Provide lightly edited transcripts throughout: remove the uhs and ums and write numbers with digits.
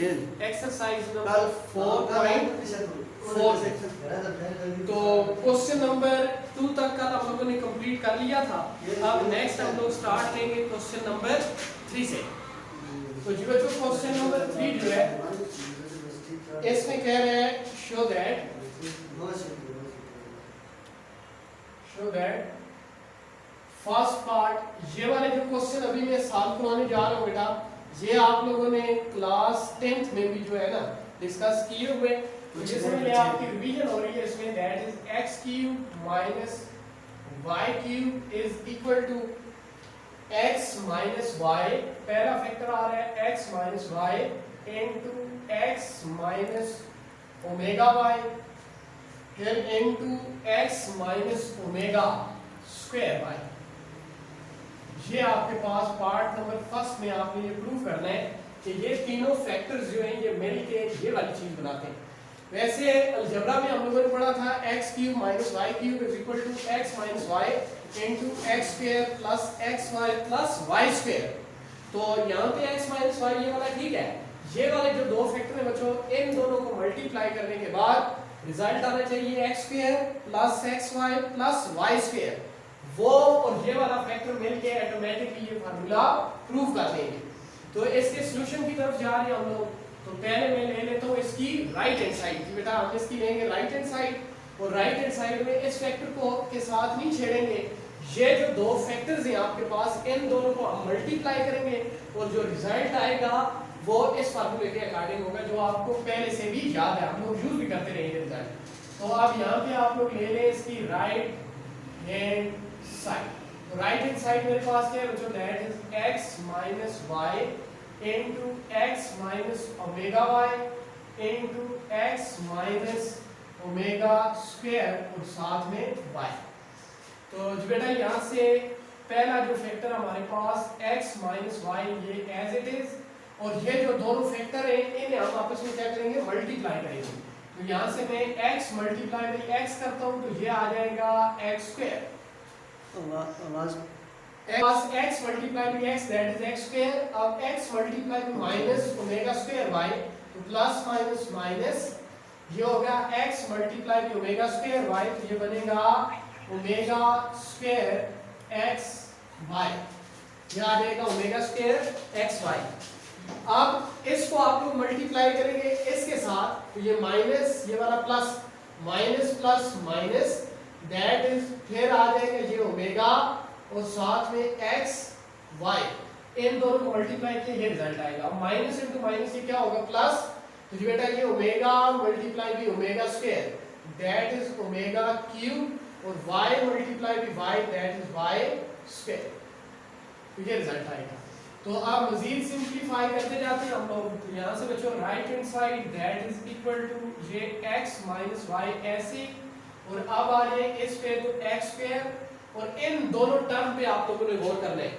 Exercise number 4.4। तो question number 2 तक का हम लोगों ने कंप्लीट कर लिया था। अब नेक्स्ट हम लोग स्टार्ट लेंगे क्वेश्चन नंबर 3 से। तो जी बच्चों क्वेश्चन नंबर 3 जो है इसमें कह रहे हैं शो दैट फर्स्ट पार्ट, ये वाले जो क्वेश्चन अभी मैं सॉल्व करवाने जा रहा हूँ बेटा, ये आप लोगों ने क्लास 10th में भी जो है ना डिस्कस किए हुए। तो जिसमें आपकी रिवीजन हो रही है इसमें, that is x cube minus y cube is equal to x minus y. पहला फैक्टर आ रहा है x minus y into x minus omega y, फिर into x minus omega square y. ये आपके पास पार्ट नंबर फर्स्ट में आपने ये प्रूव करना है कि ये तीनों फैक्टर्स जो हैं ये मिलके ये वाली चीज बनाते हैं। वैसे अलजेब्रा में हम लोगों ने पढ़ा था x cube minus y cube is equal to x minus y into x square plus x y plus y square. तो यहाँ पे एक्स माइनस वाई ये वाला ठीक है। ये वाले जो दो फैक्टर हैं बच्चों, इन दोनों को मल्टीप्लाई करने के बाद रिजल्ट आना चाहिए x square plus x y plus y square. वो और ये वाला फैक्टर मिलके ऑटोमेटिकली ये फार्मूला प्रूव कर देंगे। तो इसके सॉल्यूशन की तरफ जा रहे हैं हम लोग। तो पहले मैं ले लेता हूँ इसकी राइट हैंड साइड की। बेटा हम इसकी लेंगे राइट हैंड साइड, और राइट हैंड साइड में इस फैक्टर को के साथ नहीं छेड़ेंगे। ये जो दो फैक्टर्स हैं आपके पास, इन दोनों को हम मल्टीप्लाई करेंगे और जो रिजल्ट आएगा वो इस फार्मूले के अकॉर्डिंग होगा जो आपको पहले से भी याद है, हम लोग यूज भी करते रहेंगे रिजल्ट। तो अब यहाँ पे आप लोग ले लें इसकी राइट हैंड साइड। तो राइट हैंड साइड मेरे पास क्या है बच्चों, that is x minus y into x minus omega y into x minus omega square और साथ में वाई। तो बेटा यहाँ से पहला जो फैक्टर हमारे पास x माइनस वाई ये एज इट इज, और ये जो दोनों फैक्टर हैं इन्हें हम आपस में क्या करेंगे, मल्टीप्लाई करेंगे। तो यहाँ से मैं x मल्टीप्लाई बाई x करता हूँ तो ये आ जाएगा x square x multiply by x that is x square. अब x multiply by minus omega square y तो प्लस माइनस माइनस ये हो गया x multiply by omega square y, तो ये बनेगा ओमेगा स्क्वायर x y। ये आ जाएगा ओमेगा स्क्वायर x y। अब इसको आप लोग मल्टीप्लाई करेंगे इसके साथ तो ये माइनस ये वाला plus minus plus minus that is फिर आ जाएगा ये ओमेगा और साथ में x y। इन दोनों को मल्टीप्लाई किया ये रिजल्ट आएगा। माइनस इनटू माइनस ये क्या होगा प्लस, तो जी बेटा ये omega multiply by omega square that is omega cube और y multiply by y that is y square. तो ये रिजल्ट आएगा। तो आप मजीद सिंपलीफाई करते जाते हैं हम लोग। तो यहाँ से बच्चों right hand side that is equal to ये x माइनस वाई ऐसे, और अब आ जाए इस पे तो x स्क्वायर, और इन दोनों टर्म पे आप लोगों ने गौर करना है।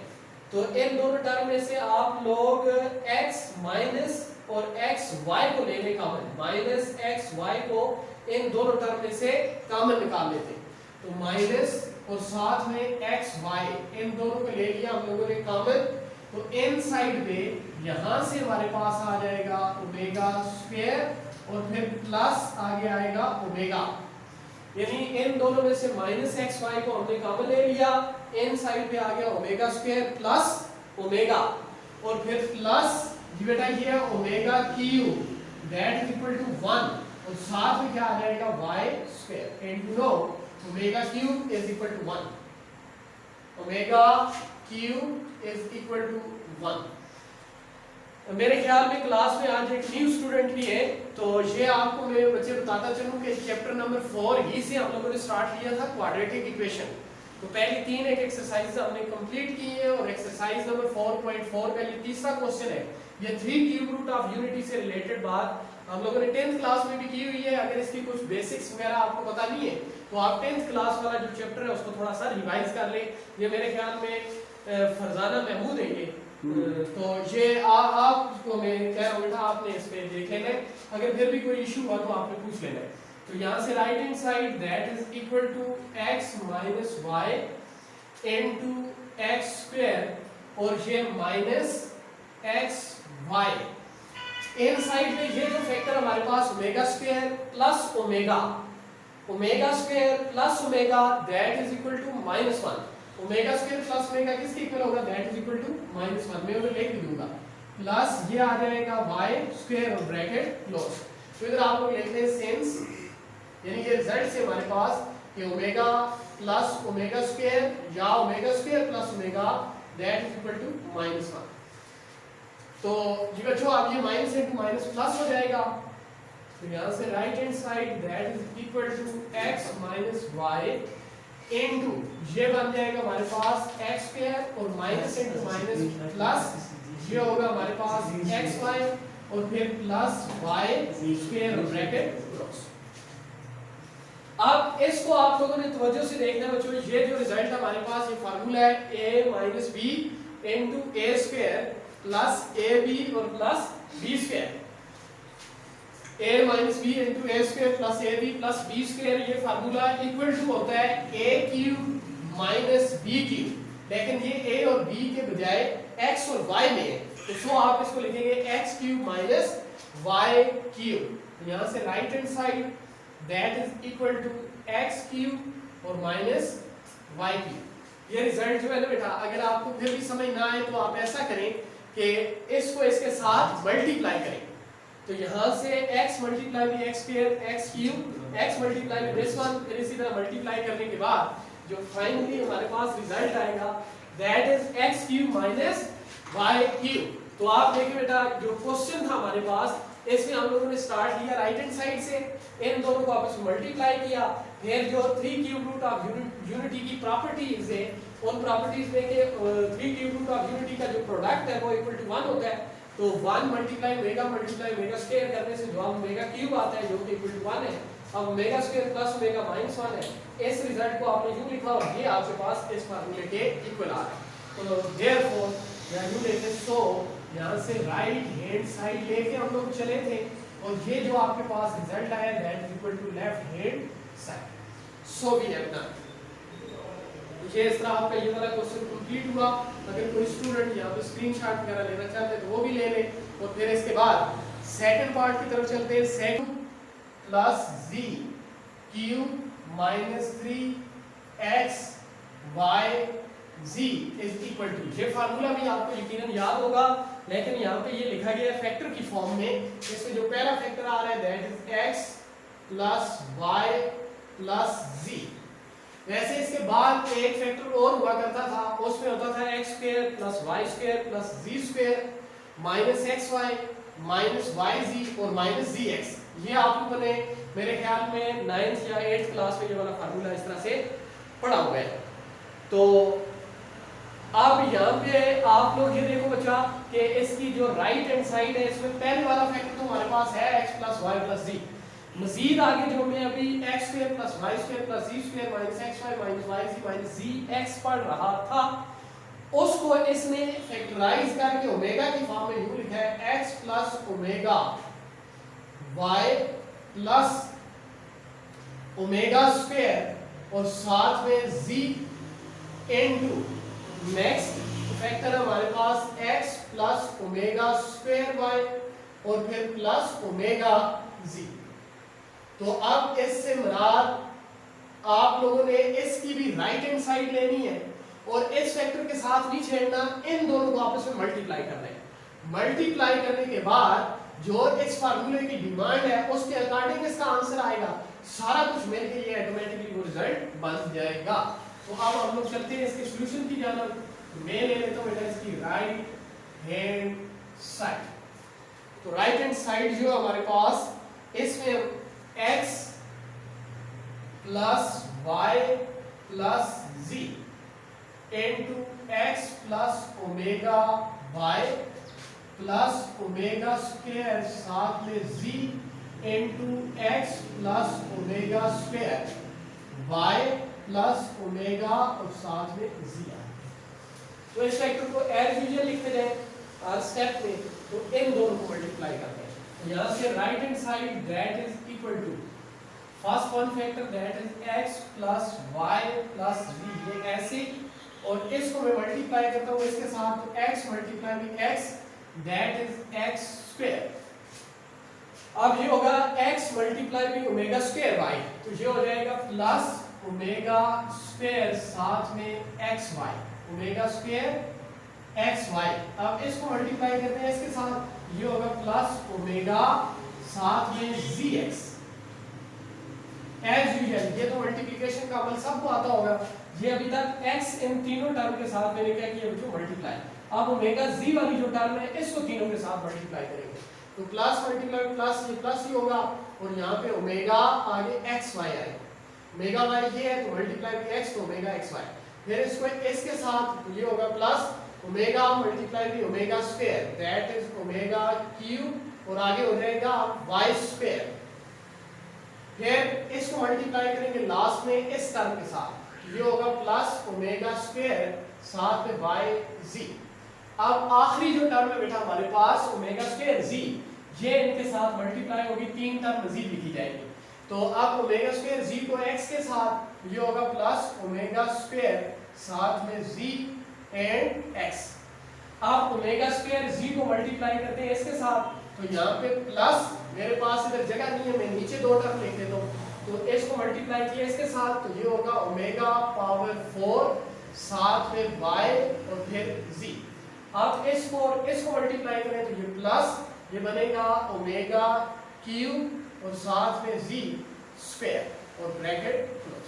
तो इन दोनों टर्म में से आप लोग x माइनस और x y को ले लें कॉमन, माइनस x y को इन दोनों टर्म में से कॉमन निकाल लेते हैं। तो माइनस और साथ में x y इन दोनों को ले लिया हम लोगों ने कॉमन। तो इन साइड पे यहां से हमारे पास आ जाएगा ओमेगा स्क्वायर और फिर प्लस आगे आएगा ओमेगा, यानी इन दोनों में से माइनस एक्स वाई को हमने कॉमन ले लिया। इन साइड पे आ गया ओमेगा स्क्वायर प्लस ओमेगा और फिर प्लस बेटा ये है omega cube that is equal to 1 और साथ में क्या आ जाएगा y square into no omega cube is equal to 1, omega cube is equal to 1। मेरे ख्याल में क्लास में आज एक न्यू स्टूडेंट भी है, तो ये आपको मैं बच्चे बताता चलूं कि चैप्टर नंबर 4 ही से हम लोगों ने स्टार्ट किया था क्वाड्रेटिक इक्वेशन। तो पहली 3 एक एक्सरसाइज हमने कंप्लीट की है और एक्सरसाइज नंबर 4.4 का ये तीसरा क्वेश्चन है। ये 3 क्यूब रूट ऑफ यूनिटी से रिलेटेड बात हम लोगों ने 10th क्लास में भी की हुई है। अगर इसकी कुछ बेसिक्स वगैरह आपको पता नहीं है तो आप 10th क्लास वाला जो चैप्टर है उसको थोड़ा सा रिवाइज कर लें। ये मेरे ख्याल में फरजाना महमूद है ये, तो ये आपको मैं कह रहा हूँ बेटा आपने इस पे देख लेना है। अगर फिर भी कोई इशू हुआ तो आपने पूछ लेना है। तो यहाँ से right hand side that is equal to x minus y into x square और ये माइनस एक्स वाई इन साइड में ये जो फैक्टर हमारे पास omega square plus omega, omega square plus omega that is equal to -1। Omega square plus omega किसके इक्वल होगा, दैट इज इक्वल टू -1। मैं उधर लिख दूंगा प्लस ये आ जाएगा y स्क्वायर और ब्रैकेट क्लोज। तो इधर आप लोग लिखते हैं सिंस, यानी कि रिजल्ट से हमारे पास कि ओमेगा प्लस ओमेगा स्क्वायर या omega square plus omega that is equal to -1। तो जी बच्चों अब ये माइनस इंटू माइनस प्लस हो जाएगा, तो यहाँ से right hand side that is equal to x minus y into ये बन जाएगा हमारे पास x स्क्वायर और माइनस इंटू माइनस प्लस ये होगा हमारे पास x वाई और फिर प्लस y स्क्वायर और ब्रैकेट क्लोज। अब इसको आप लोगों ने तवज्जो से देखना बच्चों, ये जो रिजल्ट हमारे पास ये फार्मूला है a minus b into a square plus a b और plus b square, a minus b into a square plus a b plus b square, ये फार्मूला इक्वल टू होता है a cube minus b cube, लेकिन ये a और b के बजाय x और y में है, तो सो आप इसको लिखेंगे x cube minus y cube. तो यहाँ से right hand side that is equal to x cube और माइनस y क्यूब। ये रिजल्ट जो है ना बेटा, अगर आपको फिर भी समझ ना आए तो आप ऐसा करें कि इसको इसके साथ मल्टीप्लाई करें, तो यहाँ से x multiply by x square x cube x multiply by this one, फिर इसी तरह मल्टीप्लाई करने के बाद जो फाइनली हमारे पास रिजल्ट आएगा that is x cube minus y cube. तो आप देखिए बेटा जो क्वेश्चन था हमारे पास, इसमें हम लोगों ने स्टार्ट किया राइट हैंड साइड से, इन दोनों को आपस में मल्टीप्लाई किया, फिर जो 3 क्यूब रूट ऑफ यूनिटी की प्रॉपर्टीज है उन प्रॉपर्टीज में के 3 क्यूब रूट ऑफ यूनिटी का जो प्रोडक्ट है वो इक्वल टू 1 होता है, तो 1 मल्टीप्लाई ओमेगा स्क्वायर करने से जो ओमेगा क्यूब आता है जो कि इक्वल टू 1 है, अब omega square plus omega minus 1 है। इस रिजल्ट को आपने यूं लिखा और ये आपके पास इस फार्मूले के इक्वल आ रहा है, तो देयरफॉर या यूं लेते सो यहाँ से राइट हैंड साइड लेके हम लोग चले थे और ये जो आपके पास रिजल्ट आया that is equal to left hand side. So we have done. ये इस तरह आपका ये वाला क्वेश्चन कंप्लीट हुआ। अगर कोई स्टूडेंट यहाँ पे स्क्रीनशॉट वगैरह लेना चाहते हैं तो वो भी ले ले, और फिर इसके बाद सेकंड पार्ट की तरफ चलते हैं। सेक plus z cube minus 3x y z is equal to, ये फार्मूला भी आपको यकीनन याद होगा, लेकिन यहाँ पे ये लिखा गया है फैक्टर की फॉर्म में। इसमें जो पहला फैक्टर आ रहा है that is x plus y plus z। वैसे इसके बाद एक फैक्टर और हुआ करता था, उसमें होता था x square plus y square plus z square minus xy minus yz और माइनस zx। ये आप लोगों ने मेरे ख्याल में 9th या 8th क्लास में ये वाला फार्मूला इस तरह से पढ़ा हुआ है। तो अब यहाँ पे आप लोग ये देखो बच्चा कि इसकी जो राइट हैंड साइड है इसमें पहले वाला फैक्टर तो हमारे पास है x plus y plus z, मजीद आगे जो मैं अभी x square plus y square plus z square minus xy minus yz minus zx पढ़ रहा था, उसको इसने फैक्टराइज करके ओमेगा की फॉर्म में यूं लिखा है x plus omega y plus omega square और साथ में z इनटू नेक्स्ट फैक्टर हमारे पास x plus omega square y और फिर प्लस ओमेगा z। तो अब इससे मुराद आप लोगों ने इसकी भी राइट हैंड साइड लेनी है और इस फैक्टर के साथ नहीं छेड़ना, इन दोनों को आपस में मल्टीप्लाई करना है। मल्टीप्लाई करने के बाद जो इस फार्मूले की डिमांड है उसके अकॉर्डिंग इसका आंसर आएगा, सारा कुछ मिलकर ये ऑटोमेटिकली वो रिजल्ट बन जाएगा। तो अब हम लोग चलते हैं इसके सॉल्यूशन की जानब। मैं ले लेता हूं बेटा इसकी राइट हैंड साइड। तो राइट हैंड साइड जो हमारे पास इसमें x plus y plus z into x plus omega y plus omega square साथ में z into x plus omega square y plus omega और साथ में z। तो इस फैक्टर को एज यूजुअल लिखते जाए हर स्टेप में, तो इन दोनों को मल्टीप्लाई करते हैं। तो यहाँ से right hand side that is equal to first one factor that is x plus y plus z, ये ऐसे, और इसको मैं मल्टीप्लाई करता हूँ इसके साथ, तो x multiply by x that is x square अब ये होगा x multiply by omega square y, तो ये हो जाएगा प्लस ओमेगा स्क्वायर साथ में xy, ओमेगा स्क्वायर xy। अब इसको मल्टीप्लाई करते हैं इसके साथ, ये होगा प्लस ओमेगा साथ में zx एज यूजुअल। ये तो मल्टीप्लिकेशन का अमल सबको आता होगा। ये अभी तक x इन तीनों टर्म के साथ मैंने क्या किया बच्चों, मल्टीप्लाई। अब ओमेगा z वाली जो टर्म है इसको तीनों के साथ मल्टीप्लाई करेंगे, तो प्लस मल्टीप्लाई प्लस ही होगा, और यहाँ पे ओमेगा आगे xy आएगा, ओमेगा y ये है तो मल्टीप्लाई बाई x तो ओमेगा xy। फिर इसको इसके साथ ये होगा plus omega multiply by omega square, that is omega cube, और आगे हो जाएगा y स्क्वायर। फिर इसको मल्टीप्लाई करेंगे लास्ट में इस टर्म के साथ, ये होगा प्लस ओमेगा स्क्वायर साथ में yz। अब आखिरी जो टर्म है बेटा हमारे पास ओमेगा स्क्वायर z, ये इनके साथ मल्टीप्लाई होगी, तीन टर्म मजीद लिखी जाएगी। तो अब ओमेगा स्क्वायर z को x के साथ, ये होगा प्लस ओमेगा स्क्वायर साथ में z एंड x। अब ओमेगा स्क्वायर z को मल्टीप्लाई करते हैं इसके साथ, तो यहाँ पे प्लस, मेरे पास इधर जगह नहीं है, मैं नीचे दो टर्म लिख देता हूँ, तो इसको मल्टीप्लाई किया इसके साथ, तो ये होगा ओमेगा पावर 4 साथ में y और फिर z। अब इसको मल्टीप्लाई करें तो ये प्लस, ये बनेगा ओमेगा क्यूब और साथ में z स्क्वायर और ब्रैकेट क्लोज।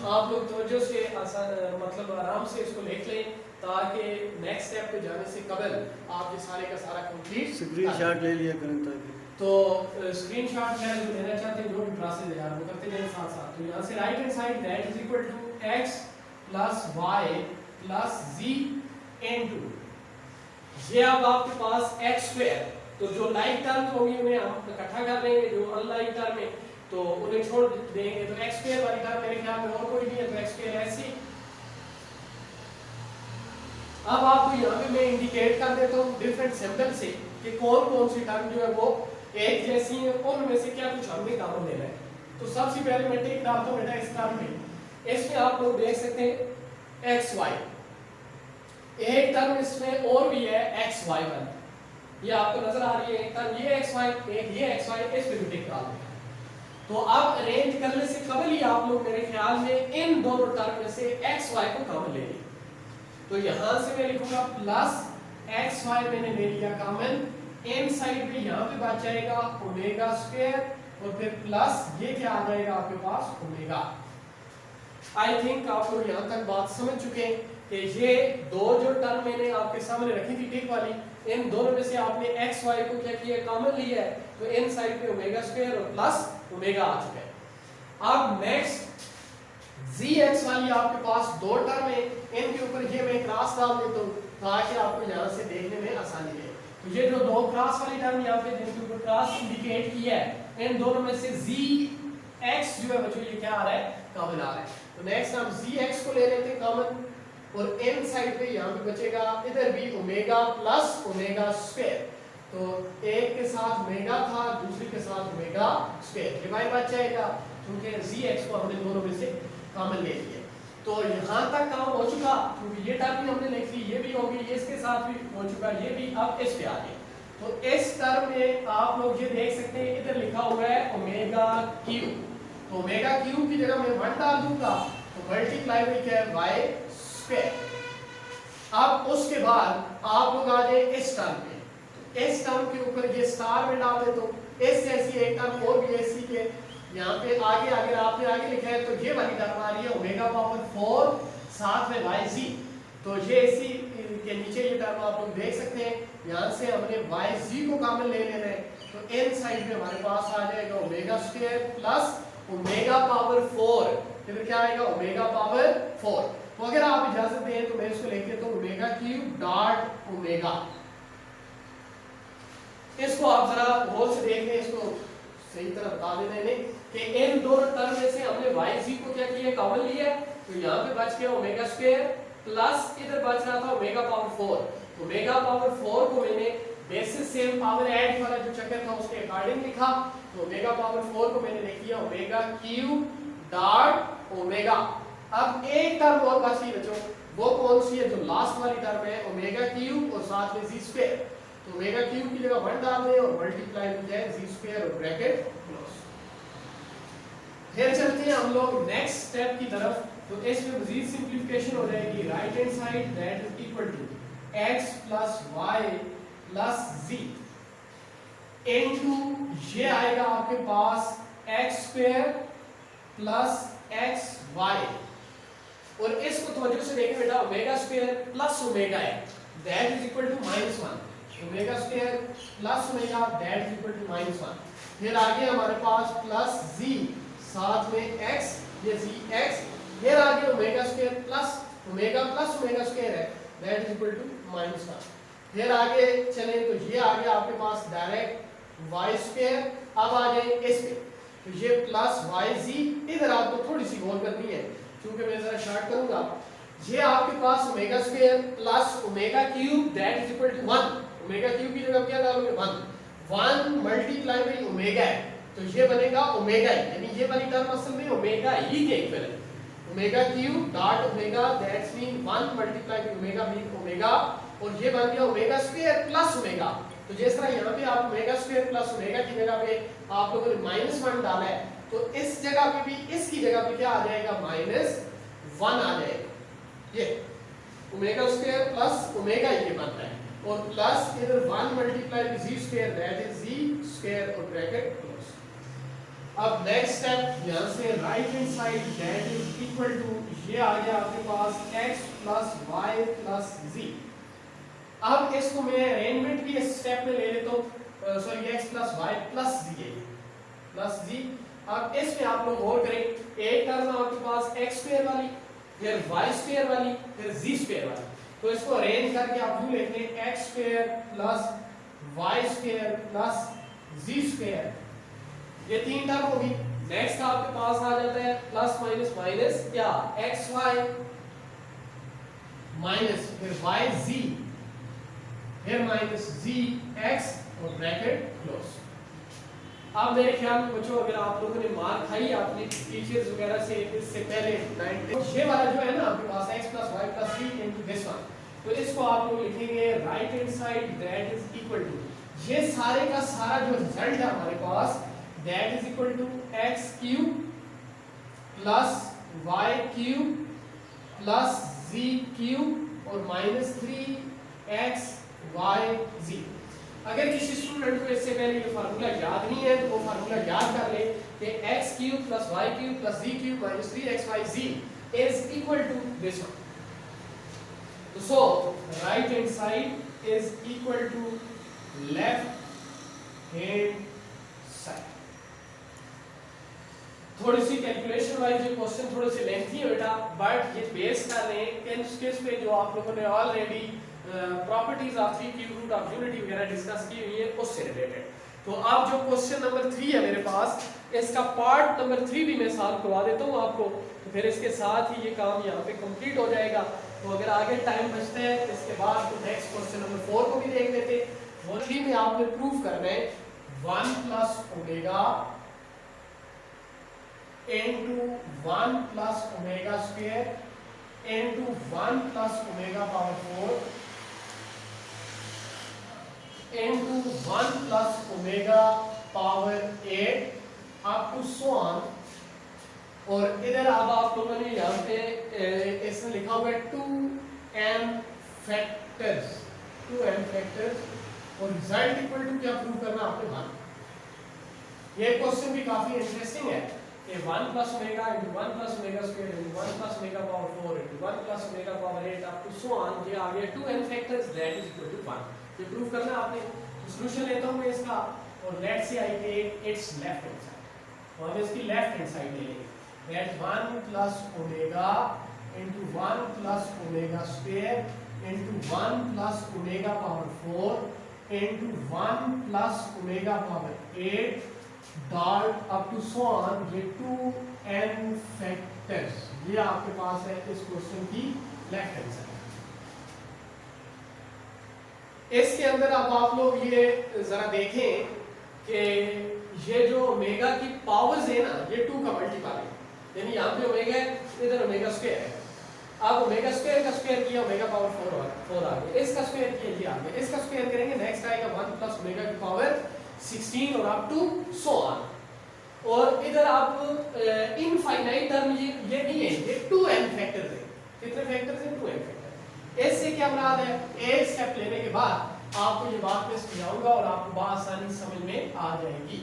आप लोग तवज्जो से आसान मतलब आराम से इसको लिख लें, ताकि नेक्स्ट स्टेप पे जाने से कबल आप ये सारे का सारा कंप्लीट स्क्रीनशॉट ले लिया करें ताकि। तो स्क्रीनशॉट क्या जो लेना चाहते हैं, जो भी प्रोसेस है यार वो करते जाएं साथ साथ। तो यहाँ से right hand side that is equal to x plus y plus z into, ये अब आपके पास x स्क्वायर, तो जो लाइक टर्म होंगी उन्हें हम इकट्ठा कर लेंगे, जो अनलाइक टर्म है तो उन्हें छोड़ देंगे। तो x स्क्वायर वाली टर्म मेरे ख्याल में और कोई नहीं है, तो x स्क्वायर ऐसे। अब आपको यहाँ पे मैं इंडिकेट कर देता हूँ डिफरेंट सिंबल से कि कौन कौन सी टर्म जो है वो एक जैसी है, उनमें से क्या कुछ हमने कॉमन लेना है। तो सबसे पहले मैं टिक डालता हूँ बेटा इस टर्म में, इसमें आप लोग देख सकते हैं xy, एक टर्म इसमें और भी है xy1, ये आपको नजर आ रही है एक टर्म, ये xy, एक ये xy, इस पे भी टिक डाल दें। तो अब अरेंज करने से कबल ही आप लोग मेरे ख्याल में इन दोनों टर्म में से xy को कॉमन ले लें। तो यहां से मैं लिखूंगा प्लस xy मैंने ले लिया कॉमन, इन साइड पे यहाँ पे बच जाएगा ओमेगा स्क्वायर और फिर प्लस ये क्या आ जाएगा आपके पास ओमेगा। आई थिंक आप लोग यहाँ तक बात समझ चुके हैं कि ये दो जो टर्म मैंने आपके सामने रखी थी टिक वाली, इन दोनों में से आपने एक्स वाई को क्या किया कॉमन लिया है, तो इन साइड पे ओमेगा स्क्वायर और प्लस ओमेगा आ चुका है। अब नेक्स्ट gx वाली आपके पास दो टर्म है, इनके ऊपर ये मैं क्रॉस डाल देता हूँ ताकि आपको यहाँ से देखने में आसानी है। तो ये जो दो क्रॉस वाली टर्म यहाँ पे जिनके ऊपर क्रॉस इंडिकेट किया है, इन दोनों में से gx जो है बच्चों ये क्या आ रहा है कॉमन आ रहा है। तो नेक्स्ट हम gx को ले लेते हैं कॉमन और इन साइड पे यहाँ पे बचेगा इधर भी ओमेगा प्लस ओमेगा स्क्वायर, तो एक के साथ ओमेगा था दूसरे के साथ ओमेगा स्क्वायर, डिवाइड बच जाएगा क्योंकि gx को हमने दोनों में से कॉमन ले लिया। तो यहाँ तक काम हो चुका क्योंकि ये टर्म भी हमने लिख ली, ये भी होगी, ये इसके साथ भी हो चुका, ये भी अब इस पे आ गया। तो इस टर्म में आप लोग ये देख सकते हैं इधर लिखा हुआ है ओमेगा क्यूब, तो ओमेगा क्यूब की जगह मैं 1 डाल दूंगा तो मल्टीप्लाई बाई क्या है y स्क्वायर। अब उसके बाद आप लोग आ जाए इस टर्म पे, तो इस टर्म के ऊपर ये स्टार में डाल दे, तो इस जैसी एक टर्म और भी ऐसी के यहाँ पे आगे अगर आपने आगे लिखा है तो ये वाली टर्म आ रही है ओमेगा पावर 4 साथ में yz, तो ये इसी के नीचे ये टर्म आप लोग देख सकते हैं, यहाँ से हमने yz को कॉमन ले लेना है, तो इन साइड में हमारे पास आ जाएगा omega square plus omega power 4, फिर क्या आएगा ओमेगा पावर 4। तो अगर आप इजाजत दें तो मैं इसको लिख देता हूँ ओमेगा क्यूब डॉट ओमेगा। इसको आप जरा गौर से देख लें, इसको सही तरह बता देना इन्हें कि इन दोनों टर्म में से हमने yz को क्या किया कॉमन लिया, तो यहाँ पे बच गया ओमेगा स्क्वायर प्लस इधर बच रहा था ओमेगा पावर 4। ओमेगा पावर 4 को मैंने बेसिस सेम पावर ऐड वाला जो चक्कर था उसके अकॉर्डिंग लिखा, तो ओमेगा पावर 4 को मैंने लिख दिया ओमेगा क्यूब डॉट ओमेगा। अब एक टर्म और बची बच्चों, वो कौन सी है, जो लास्ट वाली टर्म है ओमेगा क्यूब और साथ में z स्क्वायर। तो ओमेगा क्यूब की जगह 1 डाल दें और मल्टीप्लाई हो जाए जी स्क्वायर और ब्रैकेट क्लोज। फिर चलते हैं हम लोग नेक्स्ट स्टेप की तरफ। तो इसमें मजीद सिंप्लीफिकेशन हो जाएगी। Right hand side that is equal to x plus y plus z into ये आएगा आपके पास x square plus x y, और इसको तवज्जो से देखें बेटा, ओमेगा स्क्वायर प्लस ओमेगा है that is equal to -1। Omega square plus omega that is equal to -1। फिर आगे हमारे पास प्लस जी साथ में x, ये जी x, फिर आगे omega square plus omega square है दैट इज इक्वल टू -1। फिर आगे चलें तो ये आ गया आपके पास डायरेक्ट y स्क्वायर। अब आ जाए इस पे, तो ये प्लस वाई जी, इधर आपको थोड़ी सी गौर करनी है क्योंकि मैं जरा शॉर्ट करूंगा। ये आपके पास omega square plus omega cube that is equal to 1। Omega cube की जगह क्या डालोगे 1 मल्टीप्लाई बाय ओमेगा है, तो ये बनेगा ओमेगा ही, यानी ये वाली टर्म असल में ओमेगा ही के इक्वल है। Omega cube dot omega that's mean 1 multiply by omega mean omega, और ये बन गया ओमेगा स्क्वायर प्लस ओमेगा। तो जिस तरह यहाँ पे आप ओमेगा स्क्वायर प्लस ओमेगा की जगह पे आप लोगों ने -1 डाला है, तो इस जगह पे भी इसकी जगह पे क्या आ जाएगा -1 आ जाएगा। ये ओमेगा स्क्वायर प्लस ओमेगा ये बनता है, और प्लस इधर 1 multiply by z square that is z square और ब्रैकेट क्लोज। अब नेक्स्ट स्टेप यहाँ से right hand side that is equal to ये आ गया आपके पास x plus y plus z. अब इसको मैं अरेंजमेंट भी इस स्टेप में ले लेता हूँ, sorry x plus y plus z plus z. अब इसमें आप लोग गौर करें, एक टर्म आपके पास x स्क्वायर वाली, फिर y स्क्वायर वाली, फिर z स्क्वायर वाली। तो इसको अरेंज करके आप यूं लिख लें x square plus y square plus z square, ये तीन टर्म होगी। नेक्स्ट आपके पास आ जाता है प्लस माइनस माइनस क्या xy माइनस फिर yz फिर माइनस zx और ब्रैकेट क्लोज। अब मेरे ख्याल में बच्चों, अगर आप लोगों ने मार खाई आपने टीचर्स वगैरह से इससे पहले 90 ये वाला जो है ना आपके पास x plus y plus z into this one, तो इसको आप लोग लिखेंगे right hand side that is equal to ये सारे का सारा जो रिजल्ट है हमारे पास that is equal to x cube plus y cube plus z cube और माइनस 3x y z। अगर किसी स्टूडेंट को इससे पहले ये फार्मूला याद नहीं है तो वो फार्मूला याद कर ले कि x cube plus y cube plus z cube minus 3xyz is equal to this one. So right hand side is equal to left hand side। थोड़ी सी कैलकुलेशन वाइज ये क्वेश्चन थोड़े से लेंथी है बेटा, बट ये बेस कर रहे हैं किस पे जो आप लोगों ने already properties of three cube root of unity वगैरह डिस्कस की हुई है उससे रिलेटेड। तो अब जो क्वेश्चन नंबर 3 है मेरे पास, इसका पार्ट नंबर 3 भी मैं सॉल्व करवा देता हूँ आपको, तो फिर इसके साथ ही ये काम यहाँ पे कंप्लीट हो जाएगा। तो अगर आगे टाइम बचता है इसके बाद तो नेक्स्ट क्वेश्चन नंबर 4 को भी देख लेते। वो 3 में आपने प्रूफ करना है 1 plus omega into 1 plus omega square into 1 plus omega power 4 into 1 plus omega power 8 up to so on. और इधर अब आप लोगों ने यहाँ पे इसमें लिखा हुआ है 2m फैक्टर्स और रिजल्ट इक्वल टू क्या प्रूव करना आपने 1। ये क्वेश्चन भी काफी इंटरेस्टिंग है कि 1 plus omega into 1 plus omega square into 1 plus omega power 4 into 1 plus omega power 8 up to so on, ये आ गया 2n factors that is equal to 1। ये प्रूव करना आपने। सॉल्यूशन लेता हूं मैं इसका, और let's say I take its left hand side, और हम इसकी लेफ्ट हैंड साइड ले लेंगे that 1 plus omega into 1 plus omega square into 1 plus omega power 4 into 1 plus omega power 8 dot up to so on, ये 2n factors ये आपके पास है इस क्वेश्चन की लेफ्ट हैंड साइड। इसके अंदर अब आप लोग ये जरा देखें कि ये जो ओमेगा की पावर्स है ना, ये 2 का मल्टीपल है, यानी यहाँ पे ओमेगा है, इधर ओमेगा स्क्वायर है। अब ओमेगा स्क्वायर का स्क्वायर किया ओमेगा पावर 4 आ गया, इसका स्क्वायर किया ये आ गया, इसका स्क्वायर करेंगे नेक्स्ट आएगा 1 प्लस ओमेगा की पावर 16 और अप टू सो ऑन। और इधर आप इनफाइनाइट टर्म ये नहीं है, ये 2n फैक्टर्स है। कितने फैक्टर्स हैं? 2n factor. इससे क्या मुराद है? एक स्टेप लेने के बाद आपको ये बात मैं समझाऊंगा और आपको बात आसानी समझ में आ जाएगी।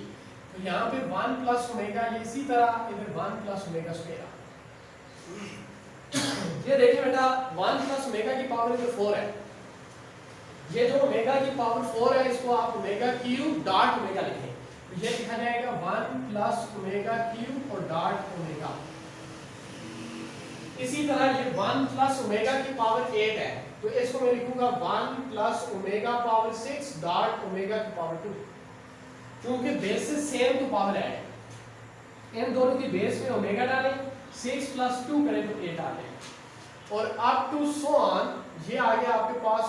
तो यहाँ पे 1 प्लस ओमेगा, ये इसी तरह इधर 1 प्लस ओमेगा स्क्वायर। ये देखिए बेटा 1 प्लस ओमेगा की पावर इधर 4 है, ये जो ओमेगा की पावर 4 है इसको आप ओमेगा क्यूब डॉट ओमेगा लिखें, तो ये लिखा जाएगा 1 प्लस ओमेगा क्यूब और डॉट ओमेगा। इसी तरह ये 1 प्लस ओमेगा की पावर 8 है, तो इसको मैं लिखूंगा 1 plus omega power 6 dot omega की पावर 2। क्योंकि बेसिस सेम तो पावर है, इन दोनों की बेस में ओमेगा डालें, 6 प्लस 2 करें तो 8 आ जाए, और अप टू सो ऑन ये आ गया आपके पास